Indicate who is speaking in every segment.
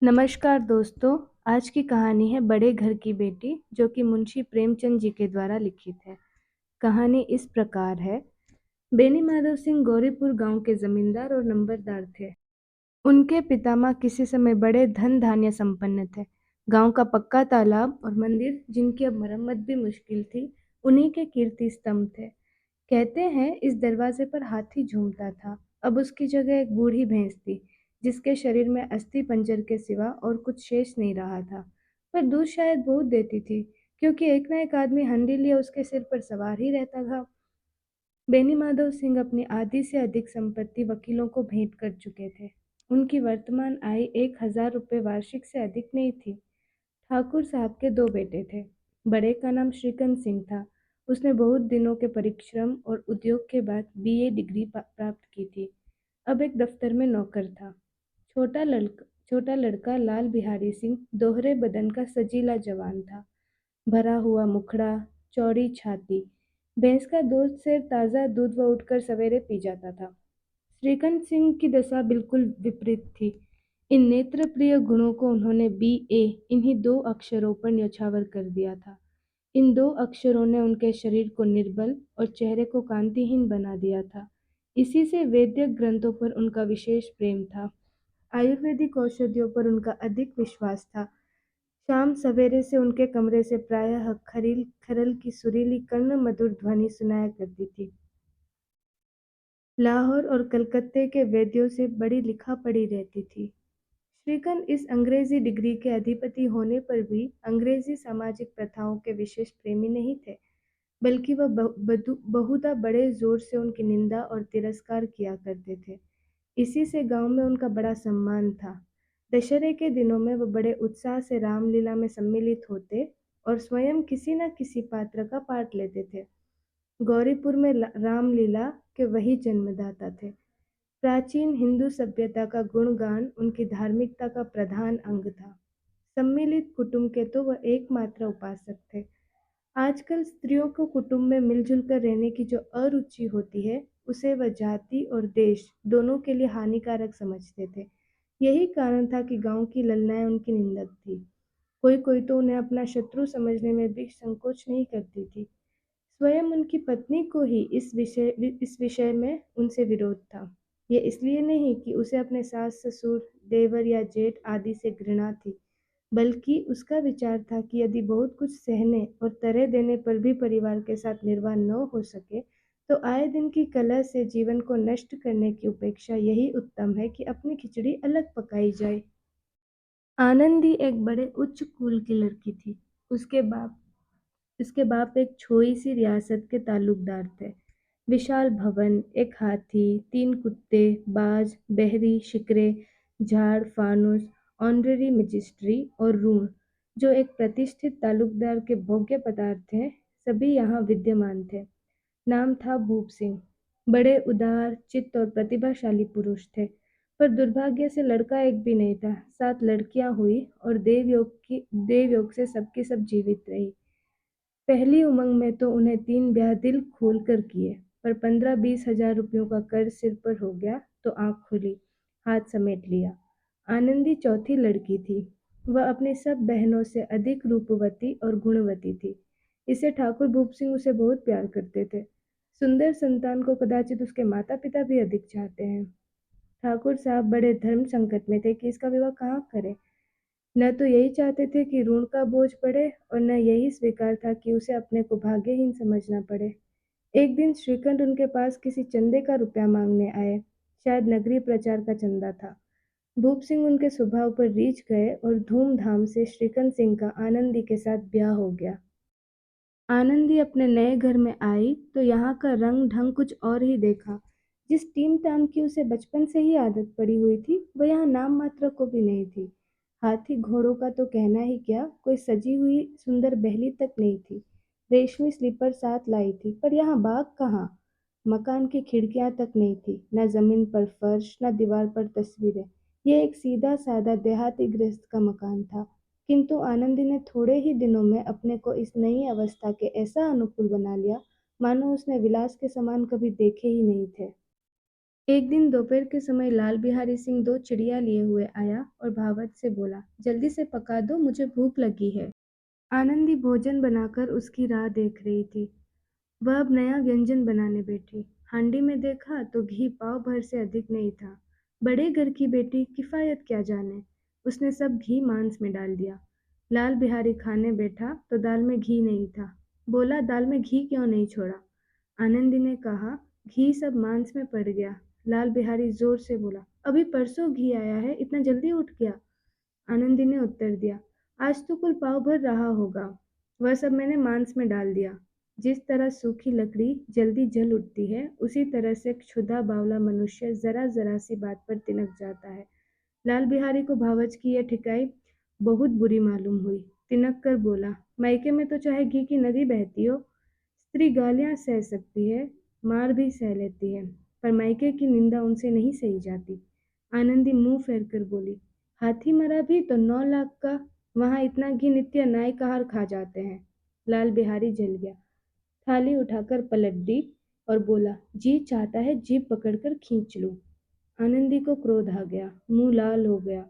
Speaker 1: नमस्कार दोस्तों। आज की कहानी है बड़े घर की बेटी, जो कि मुंशी प्रेमचंद जी के द्वारा लिखित है। कहानी इस प्रकार है। बेनी माधव सिंह गौरीपुर गांव के जमींदार और नंबरदार थे। उनके पितामह किसी समय बड़े धन धान्य संपन्न थे। गांव का पक्का तालाब और मंदिर, जिनकी अब मरम्मत भी मुश्किल थी, उन्हीं के कीर्ति स्तंभ थे। कहते हैं इस दरवाजे पर हाथी झूमता था। अब उसकी जगह एक बूढ़ी भैंस थी, जिसके शरीर में अस्थि पंजर के सिवा और कुछ शेष नहीं रहा था। पर दूध शायद बहुत देती थी, क्योंकि एक ना एक आदमी हंडी लिए उसके सिर पर सवार ही रहता था। बेनी माधव सिंह अपनी आधी से अधिक संपत्ति वकीलों को भेंट कर चुके थे। उनकी वर्तमान आय 1,000 रुपये वार्षिक से अधिक नहीं थी। ठाकुर साहब के दो बेटे थे। बड़े का नाम श्रीकंद सिंह था। उसने बहुत दिनों के परिश्रम और उद्योग के बाद बीए डिग्री प्राप्त की थी। अब एक दफ्तर में नौकर था। छोटा लड़का लाल बिहारी सिंह दोहरे बदन का सजीला जवान था। भरा हुआ मुखड़ा, चौड़ी छाती। भैंस का दूध से ताज़ा दूध वह उठकर सवेरे पी जाता था। श्रीकांत सिंह की दशा बिल्कुल विपरीत थी। इन नेत्रप्रिय गुणों को उन्होंने BA इन्हीं दो अक्षरों पर न्यौछावर कर दिया था। इन दो अक्षरों ने उनके शरीर को निर्बल और चेहरे को कांतिहीन बना दिया था। इसी से वैदिक ग्रंथों पर उनका विशेष प्रेम था। आयुर्वेदिक औषधियों पर उनका अधिक विश्वास था। शाम सवेरे से उनके कमरे से प्रायः खरील खरल की सुरीली कर्ण मधुर ध्वनि सुनाया करती थी। लाहौर और कलकत्ते के वैद्यों से बड़ी लिखा पड़ी रहती थी। श्रीकांत इस अंग्रेजी डिग्री के अधिपति होने पर भी अंग्रेजी सामाजिक प्रथाओं के विशेष प्रेमी नहीं थे, बल्कि वह बहुधा बड़े जोर से उनकी निंदा और तिरस्कार किया करते थे। इसी से गांव में उनका बड़ा सम्मान था। दशहरे के दिनों में वह बड़े उत्साह से रामलीला में सम्मिलित होते और स्वयं किसी न किसी पात्र का पाठ लेते थे। गौरीपुर में रामलीला के वही जन्मदाता थे। प्राचीन हिंदू सभ्यता का गुणगान उनकी धार्मिकता का प्रधान अंग था। सम्मिलित कुटुंब के तो वह एकमात्र उपासक थे। आजकल स्त्रियों को कुटुंब में मिलजुल कर रहने की जो अरुचि होती है, उसे वह जाति और देश दोनों के लिए हानिकारक समझते थे। यही कारण था कि गांव की ललनाएं उनकी निंदक थी। कोई कोई तो उन्हें अपना शत्रु समझने में भी संकोच नहीं करती थी। स्वयं उनकी पत्नी को ही इस विषय में उनसे विरोध था। ये इसलिए नहीं कि उसे अपने सास ससुर, देवर या जेठ आदि से घृणा थी, बल्कि उसका विचार था कि यदि बहुत कुछ सहने और तरह देने पर भी परिवार के साथ निर्वाह न हो सके, तो आए दिन की कलह से जीवन को नष्ट करने की अपेक्षा यही उत्तम है कि अपनी खिचड़ी अलग पकाई जाए। आनंदी एक बड़े उच्च कुल की लड़की थी। उसके बाप इसके बाप एक छोटी सी रियासत के ताल्लुकदार थे। विशाल भवन, एक हाथी, 3 कुत्ते, बाज, बहरी, शिकरे, झाड़, फानुस, ऑनररी मजिस्ट्री और रूण, जो एक प्रतिष्ठित ताल्लुकदार के भोग्य पदार्थ हैं, सभी यहाँ विद्यमान थे। नाम था भूप सिंह। बड़े उदार चित्त और प्रतिभाशाली पुरुष थे, पर दुर्भाग्य से लड़का एक भी नहीं था। 7 लड़कियां हुई और देवयोग से सबकी सब जीवित रही। पहली उमंग में तो उन्हें 3 ब्याह दिल खोल कर किए, पर 15-20 हजार रुपयों का कर्ज सिर पर हो गया तो आंख खुली, हाथ समेट लिया। आनंदी चौथी लड़की थी। वह अपनी सब बहनों से अधिक रूपवती और गुणवती थी। इसे ठाकुर भूप सिंह उसे बहुत प्यार करते थे। सुंदर संतान को कदाचित उसके माता पिता भी अधिक चाहते हैं। ठाकुर साहब बड़े धर्म संकट में थे कि इसका विवाह कहाँ करें। न तो यही चाहते थे कि ऋण का बोझ पड़े, और न यही स्वीकार था कि उसे अपने को भाग्यहीन समझना पड़े। एक दिन श्रीकांत उनके पास किसी चंदे का रुपया मांगने आए। शायद नगरीय प्रचार का चंदा था। भूप सिंह उनके स्वभाव पर रीझ गए और धूमधाम से श्रीकांत सिंह का आनंदी के साथ ब्याह हो गया। आनंदी अपने नए घर में आई तो यहाँ का रंग ढंग कुछ और ही देखा। जिस टीम टाम की उसे बचपन से ही आदत पड़ी हुई थी, वह यहाँ नाम मात्र को भी नहीं थी। हाथी घोड़ों का तो कहना ही क्या, कोई सजी हुई सुंदर बहली तक नहीं थी। रेशमी स्लीपर साथ लाई थी, पर यहाँ बाग कहाँ। मकान की खिड़कियां तक नहीं थी, न जमीन पर फर्श, न दीवार पर तस्वीरें। यह एक सीधा साधा देहाती गृहस्थ का मकान था। किंतु आनंदी ने थोड़े ही दिनों में अपने को इस नई अवस्था के ऐसा अनुकूल बना लिया, मानो उसने विलास के समान कभी देखे ही नहीं थे। एक दिन दोपहर के समय लाल बिहारी सिंह दो चिड़िया लिए हुए आया और भावत से बोला, जल्दी से पका दो, मुझे भूख लगी है। आनंदी भोजन बनाकर उसकी राह देख रही थी। वह अब नया व्यंजन बनाने बैठी। हांडी में देखा तो घी पाव भर से अधिक नहीं था। बड़े घर की बेटी किफायत क्या जाने। उसने सब घी मांस में डाल दिया। लाल बिहारी खाने बैठा तो दाल में घी नहीं था। बोला, दाल में घी क्यों नहीं छोड़ा? आनंदी ने कहा, घी सब मांस में पड़ गया। लाल बिहारी जोर से बोला, अभी परसों घी आया है, इतना जल्दी उठ गया? आनंदी ने उत्तर दिया, आज तो कुल पाव भर रहा होगा। वह सब मैंने मांस में डाल दिया। जिस तरह सूखी लकड़ी जल्दी जल उठती है, उसी तरह से क्षुधा बावला मनुष्य जरा जरा सी बात पर तिनक जाता है। लाल बिहारी को भावच की यह ठिकाई बहुत बुरी मालूम हुई। तिनक कर बोला, मायके में तो चाहे घी की नदी बहती हो, स्त्री गालियां सह सकती है, मार भी सह लेती है, पर मायके की निंदा उनसे नहीं सही जाती। आनंदी मुंह फेर कर बोली, हाथी मरा भी तो 9 लाख का, वहां इतना घी नित्य नाय कहार खा जाते हैं। लाल बिहारी जल गया। थाली उठाकर पलट दी और बोला, जी चाहता है जीभ पकड़कर खींच लूं। आनंदी को क्रोध आ गया, मुंह लाल हो गया।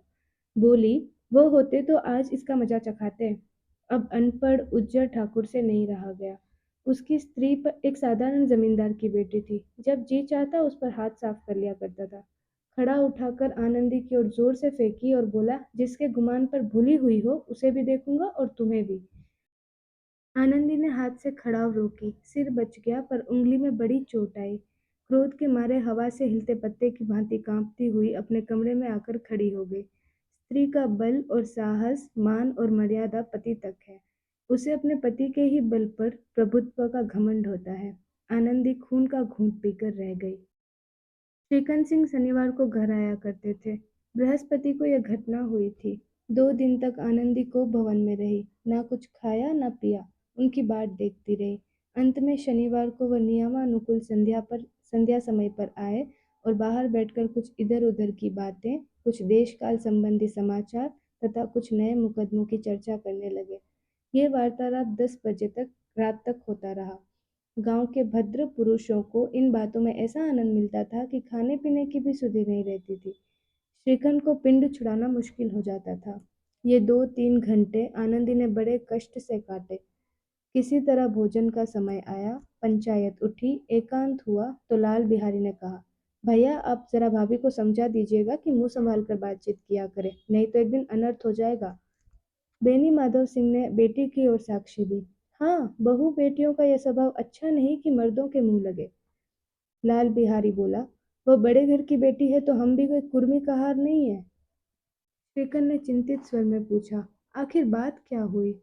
Speaker 1: बोली, वो होते तो आज इसका मजा चखाते। अब अनपढ़ उज्जर ठाकुर से नहीं रहा गया। उसकी स्त्री पर एक साधारण जमींदार की बेटी थी। जब जी चाहता उस पर हाथ साफ कर लिया करता था। खड़ा उठाकर आनंदी की ओर जोर से फेंकी और बोला, जिसके गुमान पर भूली हुई हो उसे भी देखूंगा और तुम्हें भी। आनंदी ने हाथ से खड़ाव रोकी। सिर बच गया पर उंगली में बड़ी चोट आई। क्रोध के मारे हवा से हिलते पत्ते की भांति कांपती हुई अपने कमरे में आकर खड़ी हो गई। स्त्री का बल और साहस, मान और मर्यादा पति तक है। उसे अपने पति के ही बल पर प्रभुत्व का घमंड होता है। आनंदी खून का घूंट पीकर रह गई। श्रीकंत सिंह शनिवार को घर आया करते थे। बृहस्पति को यह घटना हुई थी। 2 दिन तक आनंदी को भवन में रही, ना कुछ खाया ना पिया, उनकी बाट देखती रही। अंत में शनिवार को वह नियमानुकूल संध्या समय पर आए और बाहर बैठकर कुछ इधर उधर की बातें, कुछ देश काल संबंधी समाचार तथा कुछ नए मुकदमों की चर्चा करने लगे। ये वार्तालाप 10 बजे तक रात तक होता रहा। गांव के भद्र पुरुषों को इन बातों में ऐसा आनंद मिलता था कि खाने पीने की भी सुधि नहीं रहती थी। श्रीखंड को पिंड छुड़ाना मुश्किल हो जाता था। ये 2-3 घंटे आनंदी ने बड़े कष्ट से काटे। किसी तरह भोजन का समय आया, पंचायत उठी, एकांत हुआ तो लाल बिहारी ने कहा, भैया आप जरा भाभी को समझा दीजिएगा कि मुंह संभाल कर बातचीत किया करे, नहीं तो एक दिन अनर्थ हो जाएगा। बेनी माधव सिंह ने बेटी की ओर साक्षी दी। हाँ, बहू बेटियों का यह स्वभाव अच्छा नहीं कि मर्दों के मुंह लगे। लाल बिहारी बोला, वह बड़े घर की बेटी है तो हम भी कोई कुर्मी का हार नहीं है। श्रीकन ने चिंतित स्वर में पूछा, आखिर बात क्या हुई?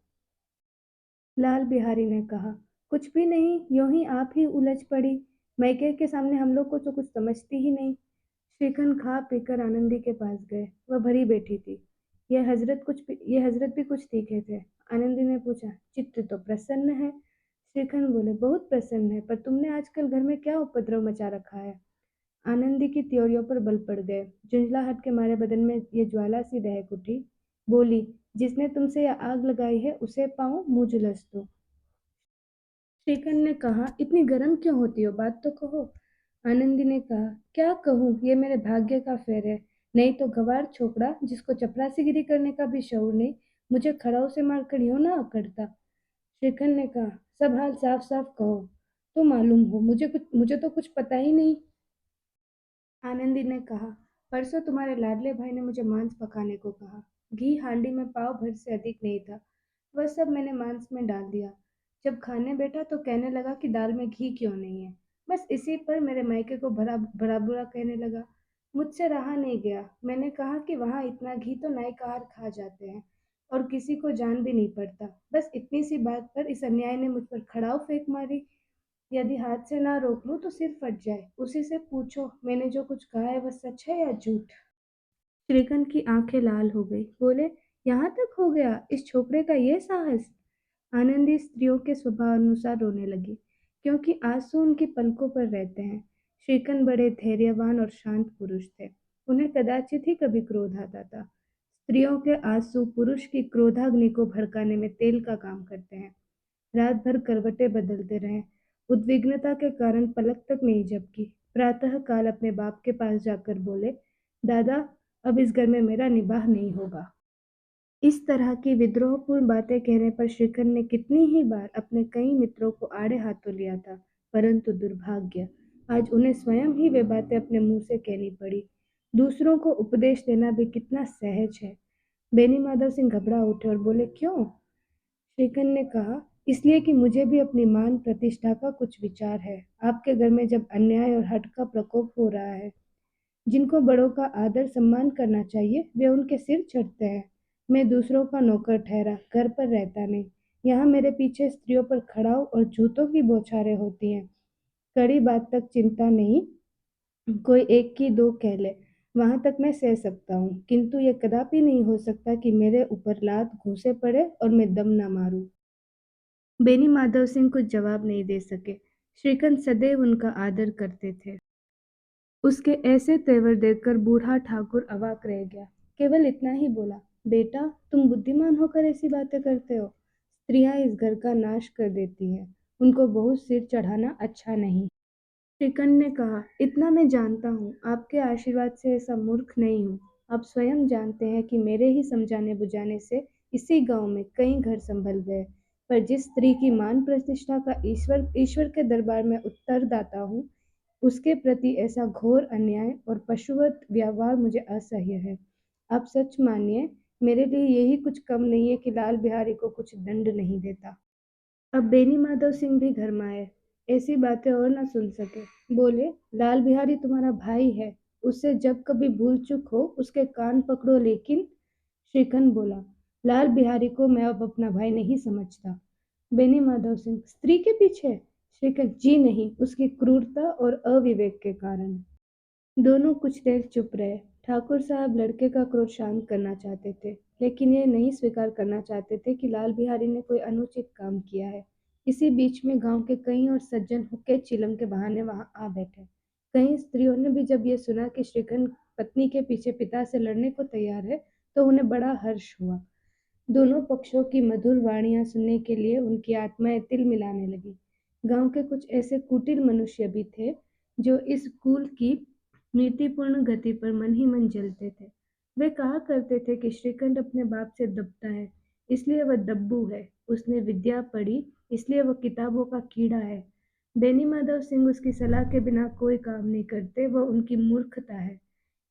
Speaker 1: लाल बिहारी ने कहा, कुछ भी नहीं, यूं ही आप ही उलझ पड़ी। मैके के सामने हम लोग को तो कुछ समझती ही नहीं। श्रीखंड खा पीकर आनंदी के पास गए। वह भरी बैठी थी। ये हजरत भी कुछ तीखे थे। आनंदी ने पूछा, चित्त तो प्रसन्न है। श्रीखंड बोले, बहुत प्रसन्न है, पर तुमने आजकल घर में क्या उपद्रव मचा रखा है? आनंदी की त्योरियों पर बल पड़ गए। झुंझलाहट के मारे बदन में ये ज्वाला सी दहक उठी। बोली, जिसने तुमसे यह आग लगाई है उसे पाऊं मुंह झुलस दो। श्रीकंठ ने कहा, इतनी गर्म क्यों होती हो, बात तो कहो। आनंदी ने कहा, क्या कहूँ, ये मेरे भाग्य का फेर है। नहीं तो गवार छोकरा जिसको चपरासीगिरी करने का भी शौर नहीं, मुझे खड़ाऊ से मारकर यूं ना अकड़ता। श्रीकंठ ने कहा, सब हाल साफ साफ कहो तो मालूम हो, मुझे तो कुछ पता ही नहीं। आनंदी ने कहा, परसों तुम्हारे लाडले भाई ने मुझे मांस पकाने को कहा। घी हांडी में पाव भर से अधिक नहीं था। वह सब मैंने मांस में डाल दिया। जब खाने बैठा तो कहने लगा कि दाल में घी क्यों नहीं है। बस इसी पर मेरे मायके को भरा भरा बुरा कहने लगा। मुझसे रहा नहीं गया। मैंने कहा कि वहां इतना घी तो नाई कहार खा जाते हैं और किसी को जान भी नहीं पड़ता। बस इतनी सी बात पर इस अन्याय ने मुझ पर खड़ाऊ फेंक मारी। यदि हाथ से ना रोक लूं तो सिर फट जाए। उसी से पूछो मैंने जो कुछ कहा है वह सच है या झूठ। श्रीकंठ की आंखें लाल हो गई। बोले, यहाँ तक हो गया, इस छोकरे का ये साहस? आनंदी स्त्रियों के स्वभाव अनुसार रोने लगी, क्योंकि आंसू उनकी पलकों पर रहते हैं। श्रीकंठ बड़े धैर्यवान और शांत पुरुष थे। उन्हें कदाचित ही कभी क्रोध आता था। स्त्रियों के आंसू पुरुष की क्रोधाग्नि को भड़काने में तेल का काम करते हैं। रात भर करवटें बदलते रहे, उद्विग्नता के कारण पलक तक नहीं झपकी। प्रातःकाल अपने बाप के पास जाकर बोले, दादा, अब इस घर में मेरा निबाह नहीं होगा। इस तरह की विद्रोहपूर्ण बातें कहने पर शिखर ने कितनी ही बार अपने कई मित्रों को आड़े हाथों लिया था, परंतु दुर्भाग्य, आज उन्हें स्वयं ही वे बातें अपने मुंह से कहनी पड़ी। दूसरों को उपदेश देना भी कितना सहज है। बेनी माधव सिंह घबरा उठे और बोले, क्यों? श्रीकन ने कहा, इसलिए कि मुझे भी अपनी मान प्रतिष्ठा का कुछ विचार है। आपके घर में जब अन्याय और हठ का प्रकोप हो रहा है, जिनको बड़ों का आदर सम्मान करना चाहिए, वे उनके सिर चढ़ते हैं। मैं दूसरों का नौकर ठहरा, घर पर रहता नहीं। यहाँ मेरे पीछे स्त्रियों पर खड़ाऊ और जूतों की बौछारें होती हैं। कड़ी बात तक चिंता नहीं, कोई एक की दो कह ले, वहां तक मैं सह सकता हूँ, किंतु ये कदापि नहीं हो सकता कि मेरे ऊपर लात घूंसे पड़े और मैं दम न मारूं। बेनी माधव सिंह कुछ जवाब नहीं दे सके। श्रीकांत सदैव उनका आदर करते थे। उसके ऐसे तेवर देखकर बूढ़ा ठाकुर अवाक रह गया। केवल इतना ही बोला, बेटा, तुम बुद्धिमान होकर ऐसी बातें करते हो। स्त्रियां इस घर का नाश कर देती हैं। उनको बहुत सिर चढ़ाना अच्छा नहीं। टिकन ने कहा, इतना मैं जानता हूँ, आपके आशीर्वाद से ऐसा मूर्ख नहीं हूँ। आप स्वयं जानते हैं कि मेरे ही समझाने बुझाने से इसी गांव में कई घर संभल गए। पर जिस स्त्री की मान प्रतिष्ठा का ईश्वर ईश्वर के दरबार में उत्तरदाता हूँ, उसके प्रति ऐसा घोर अन्याय और पशुवत व्यवहार मुझे असह्य है। आप सच मानिए, मेरे लिए यही कुछ कम नहीं है कि लाल बिहारी को कुछ दंड नहीं देता। अब बेनी माधव सिंह भी घर में आए, ऐसी बातें और न सुन सके। बोले, लाल बिहारी तुम्हारा भाई है, उससे जब कभी भूल चूक हो उसके कान पकड़ो। लेकिन श्रीखंड बोला, लाल बिहारी को मैं अब अपना भाई नहीं समझता। बेनी माधव सिंह, स्त्री के पीछे? श्रीखंड, जी नहीं, उसकी क्रूरता और अविवेक के कारण। दोनों कुछ देर चुप रहे। ठाकुर साहब लड़के का क्रोध शांत करना चाहते थे, लेकिन ये नहीं स्वीकार करना चाहते थे कि लाल बिहारी ने कोई अनुचित काम किया है। इसी बीच में गांव के कई और सज्जन हुक्के चिलम के बहाने वहां आ बैठे। कई स्त्रियों ने भी जब ये सुना कि श्रीकंठ पत्नी के पीछे पिता से लड़ने को तैयार है, तो उन्हें बड़ा हर्ष हुआ। दोनों पक्षों की मधुर वाणियां सुनने के लिए उनकी आत्माएं तिल मिलाने लगी। गांव के कुछ ऐसे कुटिल मनुष्य भी थे जो इस कुल की नीतिपूर्ण गति पर मन ही मन जलते थे। वे कहा करते थे कि श्रीकंठ अपने बाप से दबता है, इसलिए वह दब्बू है। उसने विद्या पढ़ी, इसलिए वह किताबों का कीड़ा है। बेनी माधव सिंह उसकी सलाह के बिना कोई काम नहीं करते, वह उनकी मूर्खता है।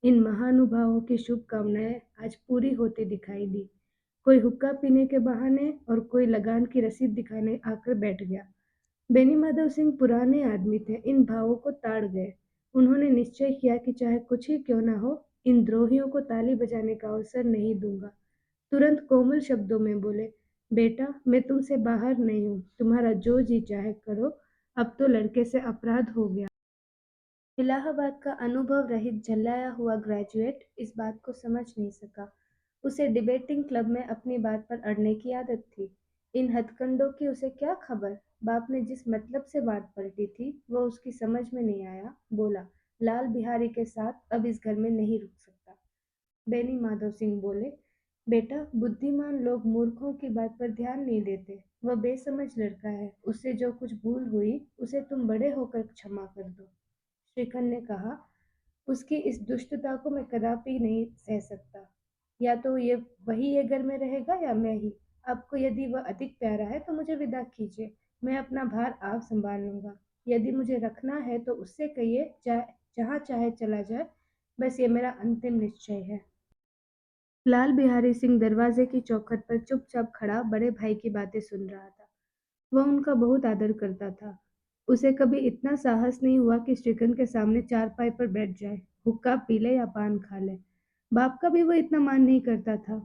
Speaker 1: इन महानुभावों की शुभकामनाएं आज पूरी होती दिखाई दी। कोई हुक्का पीने के बहाने और कोई लगान की रसीद दिखाने आकर बैठ गया। बेनी माधव सिंह पुराने आदमी थे, इन भावों को ताड़ गए। उन्होंने निश्चय किया कि चाहे कुछ ही क्यों ना हो, इन द्रोहियों को ताली बजाने का अवसर नहीं दूंगा। तुरंत कोमल शब्दों में बोले, बेटा, मैं तुमसे बाहर नहीं हूँ, तुम्हारा जो जी चाहे करो। अब तो लड़के से अपराध हो गया। इलाहाबाद का अनुभव रहित झल्लाया हुआ ग्रेजुएट इस बात को समझ नहीं सका। उसे डिबेटिंग क्लब में अपनी बात पर अड़ने की आदत थी। इन हथकंडों की उसे क्या खबर? बाप ने जिस मतलब से बात पलटी थी वह उसकी समझ में नहीं आया। बोला, लाल बिहारी के साथ अब इस घर में नहीं रुक सकता। बेनी माधव सिंह बोले, बेटा, बुद्धिमान लोग मूर्खों की बात पर ध्यान नहीं देते। वह बेसमझ लड़का है, उससे जो कुछ भूल हुई उसे तुम बड़े होकर क्षमा कर दो। श्रीखंड ने कहा, उसकी इस दुष्टता को मैं कदापि नहीं सह सकता। या तो ये वही ये घर में रहेगा या मैं ही। आपको यदि वह अधिक प्यारा है तो मुझे विदा कीजिए, मैं अपना भार आप संभाल लूंगा। यदि मुझे रखना है तो उससे कहिए जहाँ चाहे चला जाए। बस ये मेरा अंतिम निश्चय है। लाल बिहारी सिंह दरवाजे की चौखट पर चुपचाप खड़ा बड़े भाई की बातें सुन रहा था। वह उनका बहुत आदर करता था। उसे कभी इतना साहस नहीं हुआ कि श्रीकंठ के सामने चारपाई पर बैठ जाए, हुक्का पी ले या पान खा ले। बाप का भी वह इतना मान नहीं करता था।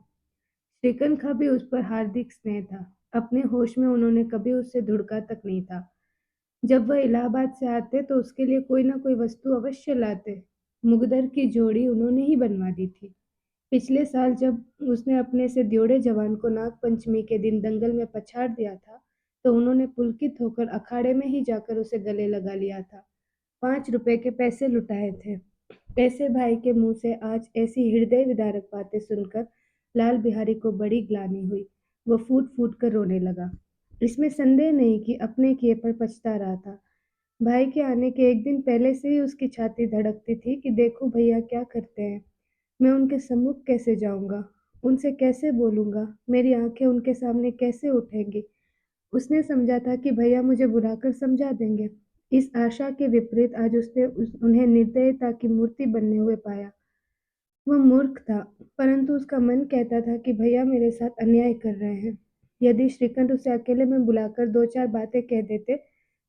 Speaker 1: श्रीकंठ का भी उस पर हार्दिक स्नेह था। अपने होश में उन्होंने कभी उससे धुड़का तक नहीं था। जब वह इलाहाबाद से आते तो उसके लिए कोई ना कोई वस्तु अवश्य लाते। मुगदर की जोड़ी उन्होंने ही बनवा दी थी। पिछले साल जब उसने अपने से द्योड़े जवान को नाग पंचमी के दिन दंगल में पछाड़ दिया था, तो उन्होंने पुलकित होकर अखाड़े में ही जाकर उसे गले लगा लिया था। 5 रुपए के पैसे लुटाए थे। ऐसे भाई के मुंह से आज ऐसी हृदय विदारक बातें सुनकर लाल बिहारी को बड़ी ग्लानि हुई। वह फूट फूट कर रोने लगा। इसमें संदेह नहीं कि अपने किए पर पछता रहा था। भाई के आने के एक दिन पहले से ही उसकी छाती धड़कती थी कि देखो भैया क्या करते हैं। मैं उनके सम्मुख कैसे जाऊंगा, उनसे कैसे बोलूंगा, मेरी आंखें उनके सामने कैसे उठेंगी। उसने समझा था कि भैया मुझे बुलाकर समझा देंगे। इस आशा के विपरीत आज उसने उन्हें निर्दयता की मूर्ति बनने हुए पाया। वह मूर्ख था, परंतु उसका मन कहता था कि भैया मेरे साथ अन्याय कर रहे हैं। यदि श्रीकांत उसे अकेले में बुलाकर दो चार बातें कह देते,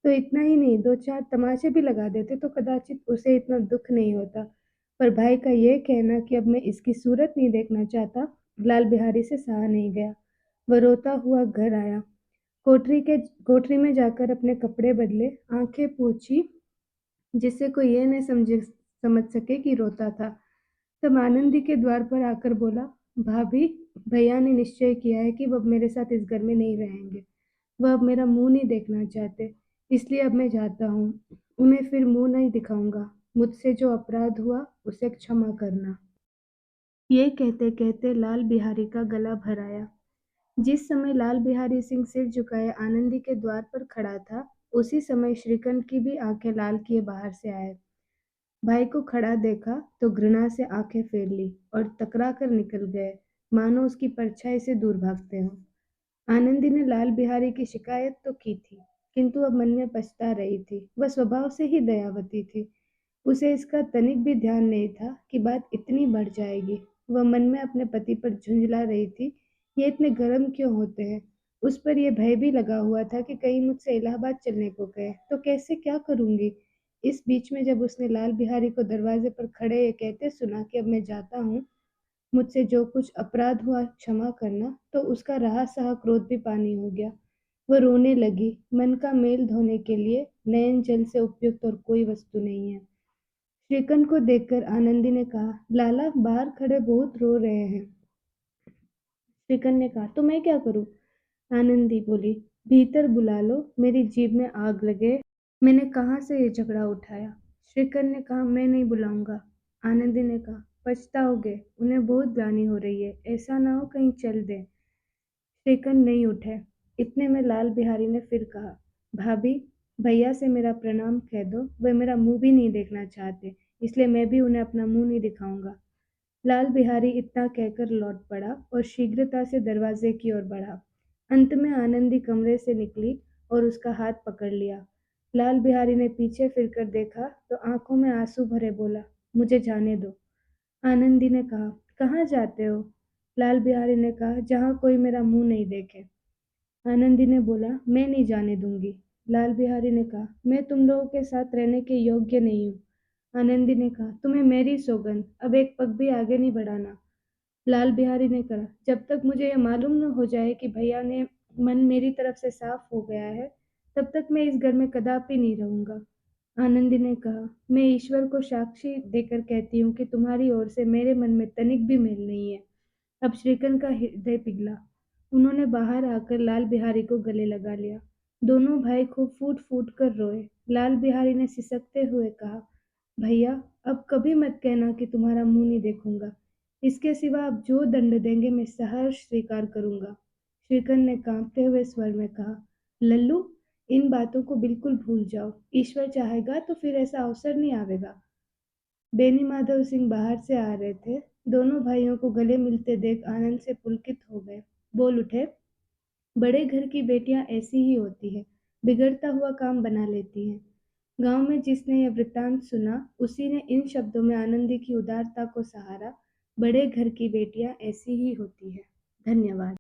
Speaker 1: तो इतना ही नहीं, दो चार तमाचे भी लगा देते तो कदाचित उसे इतना दुख नहीं होता। पर भाई का यह कहना कि अब मैं इसकी सूरत नहीं देखना चाहता, लाल बिहारी से सहा नहीं गया। वह रोता हुआ घर आया। कोठरी में जाकर अपने कपड़े बदले, आंखें पोंछी, जिससे कोई यह न समझ सके कि रोता था। तब आनंदी के द्वार पर आकर बोला, भाभी, भैया ने निश्चय किया है कि वह अब मेरे साथ इस घर में नहीं रहेंगे। वह अब मेरा मुंह नहीं देखना चाहते, इसलिए अब मैं जाता हूँ। उन्हें फिर मुंह नहीं दिखाऊंगा। मुझसे जो अपराध हुआ उसे क्षमा करना। ये कहते कहते लाल बिहारी का गला भर आया। जिस समय लाल बिहारी सिंह सिर झुकाए आनंदी के द्वार पर खड़ा था, उसी समय श्रीकंठ की भी आंखें लाल किए बाहर से आए। भाई को खड़ा देखा तो घृणा से आंखें फेर ली और टकरा कर निकल गए, मानो उसकी परछाई से दूर भागते हो। आनंदी ने लाल बिहारी की शिकायत तो की थी, किंतु अब मन में पछता रही थी। वह स्वभाव से ही दयावती थी। उसे इसका तनिक भी ध्यान नहीं था कि बात इतनी बढ़ जाएगी। वह मन में अपने पति पर झुंझला रही थी, ये इतने गर्म क्यों होते हैं। उस पर यह भय भी लगा हुआ था कि कहीं मुझसे इलाहाबाद चलने को कहे तो कैसे क्या करूंगी। इस बीच में जब उसने लाल बिहारी को दरवाजे पर खड़े ये कहते सुना कि अब मैं जाता हूँ, मुझसे जो कुछ अपराध हुआ क्षमा करना, तो उसका रहा सहा क्रोध भी पानी हो गया। वह रोने लगी। मन का मेल धोने के लिए नयन जल से उपयुक्त और कोई वस्तु नहीं है। श्रीकंठ को देखकर आनंदी ने कहा, लाला बाहर खड़े बहुत रो रहे हैं। श्रीकंठ ने कहा, तो मैं क्या करूं? आनंदी बोली, भीतर बुला लो, मेरी जीभ में आग लगे। मैंने कहाँ से ये झगड़ा उठाया? श्रीकंठ ने कहा, मैं नहीं बुलाऊंगा। आनंदी ने कहा, पछताओगे, उन्हें बहुत ग्लानि हो रही है, ऐसा ना हो कहीं चल दे। श्रीकंठ नहीं उठे। इतने में लाल बिहारी ने फिर कहा, भाभी, भैया से मेरा प्रणाम कह दो, वे मेरा मुंह भी नहीं देखना चाहते, इसलिए मैं भी उन्हें अपना मुंह नहीं दिखाऊंगा। लाल बिहारी इतना कहकर लौट पड़ा और शीघ्रता से दरवाजे की ओर बढ़ा। अंत में आनंदी कमरे से निकली और उसका हाथ पकड़ लिया। लाल बिहारी ने पीछे फिरकर देखा तो आंखों में आंसू भरे बोला, मुझे जाने दो। आनंदी ने कहा, कहाँ जाते हो? लाल बिहारी ने कहा, जहाँ कोई मेरा मुंह नहीं देखे। आनंदी ने बोला, मैं नहीं जाने दूंगी। लाल बिहारी ने कहा, मैं तुम लोगों के साथ रहने के योग्य नहीं हूँ। आनंदी ने कहा, तुम्हें मेरी सौगंध, अब एक पग भी आगे नहीं बढ़ाना। लाल बिहारी ने कहा, जब तक मुझे यह मालूम न हो जाए कि भैया ने मन मेरी तरफ से साफ हो गया है, तब तक मैं इस घर में कदापि नहीं रहूंगा। आनंदी ने कहा, मैं ईश्वर को साक्षी देकर कहती हूँ कि तुम्हारी ओर से मेरे मन में तनिक भी मेल नहीं है। अब श्रीकंठ का हृदय पिघला। उन्होंने बाहर आकर लाल बिहारी को गले लगा लिया। दोनों भाई खूब फूट फूट कर रोए। लाल बिहारी ने सिसकते हुए कहा, भैया, अब कभी मत कहना कि तुम्हारा मुंह नहीं देखूंगा। इसके सिवा आप जो दंड देंगे मैं सहर्ष स्वीकार करूंगा। श्रीकंठ ने कांपते हुए स्वर में कहा, लल्लू, इन बातों को बिल्कुल भूल जाओ। ईश्वर चाहेगा तो फिर ऐसा अवसर नहीं आवेगा। बेनी माधव सिंह बाहर से आ रहे थे। दोनों भाइयों को गले मिलते देख आनंद से पुलकित हो गए। बोल उठे, बड़े घर की बेटियां ऐसी ही होती है, बिगड़ता हुआ काम बना लेती हैं। गांव में जिसने यह वृत्तांत सुना, उसी ने इन शब्दों में आनंदी की उदारता को सहारा। बड़े घर की बेटियां ऐसी ही होती है। धन्यवाद।